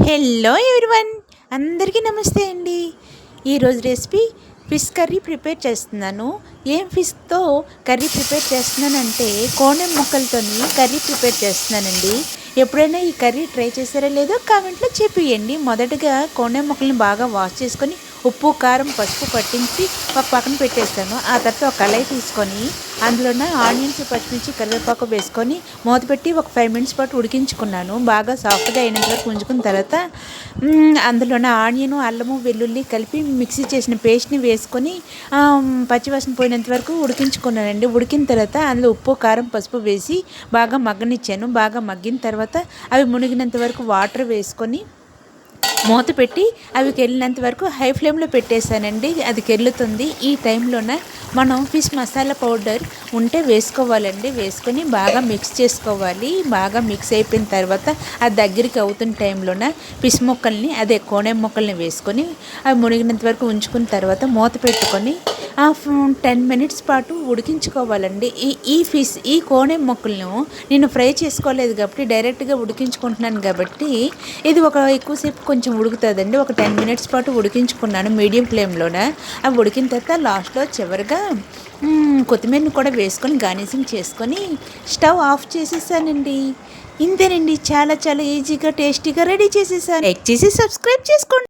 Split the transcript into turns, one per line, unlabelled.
Hello everyone, అందరికీ నమస్తే అండి. ఈరోజు రెసిపీ ఫిష్ కర్రీ ప్రిపేర్ చేస్తున్నాను. ఏం ఫిష్తో కర్రీ ప్రిపేర్ చేస్తున్నానంటే కోణెం ముక్కలతోని కర్రీ ప్రిపేర్ చేస్తున్నానండి. ఎప్పుడైనా ఈ కర్రీ ట్రై చేశారో లేదో కామెంట్లో చెప్పేయండి. మొదటగా కోణెం ముక్కల్ని బాగా వాష్ చేసుకొని ఉప్పు కారం పసుపు పట్టించి ఒక పక్కన పెట్టేస్తాను. ఆ తర్వాత ఒక కళాయి తీసుకొని అందులోనే ఆనియన్స్ పచ్చిమిర్చి కరివేపాకు వేసుకొని మూత పెట్టి ఒక 5 మినిట్స్ పాటు ఉడికించుకున్నాను. బాగా సాఫ్ట్గా అయినంత వరకు ఉంచుకున్న తర్వాత అందులోనే ఆనియను అల్లము వెల్లుల్లి కలిపి మిక్సీ చేసిన పేస్ట్ని వేసుకొని పచ్చివాసన పోయినంత వరకు ఉడికించుకున్నానండి. ఉడికిన తర్వాత అందులో ఉప్పు కారం పసుపు వేసి బాగా మగ్గనిచ్చాను. బాగా మగ్గిన తర్వాత అవి మునిగినంత వరకు వాటర్ వేసుకొని మూత పెట్టి అవి కెళ్ళినంత వరకు హై ఫ్లేమ్లో పెట్టేశానండి. అది కెళ్ళుతుంది. ఈ టైంలోనే మనం ఫిష్ మసాలా పౌడర్ ఉంటే వేసుకోవాలండి. వేసుకొని బాగా మిక్స్ చేసుకోవాలి. బాగా మిక్స్ అయిపోయిన తర్వాత అది దగ్గరికి అవుతున్న టైంలోనే ఫిష్ ముక్కల్ని కోణెం ముక్కల్ని వేసుకొని అవి మునిగినంత వరకు ఉంచుకున్న తర్వాత మూత పెట్టుకొని 10 మినిట్స్ పాటు ఉడికించుకోవాలండి. ఈ కోణెం ముక్కలను నేను ఫ్రై చేసుకోలేదు కాబట్టి డైరెక్ట్గా ఉడికించుకుంటున్నాను కాబట్టి ఇది ఎక్కువసేపు కొంచెం ఉడుకుతుందండి. ఒక 10 మినిట్స్ పాటు ఉడికించుకున్నాను మీడియం ఫ్లేమ్లోనే. అవి ఉడికిన తర్వాత లాస్ట్లో చివరిగా కొత్తిమీరని కూడా వేసుకొని గార్నిషింగ్ చేసుకొని స్టవ్ ఆఫ్ చేసేసానండి. ఇంతేనండి, చాలా చాలా ఈజీగా టేస్టీగా రెడీ చేసేసాను. లైక్ చేసి సబ్స్క్రైబ్ చేసుకోండి.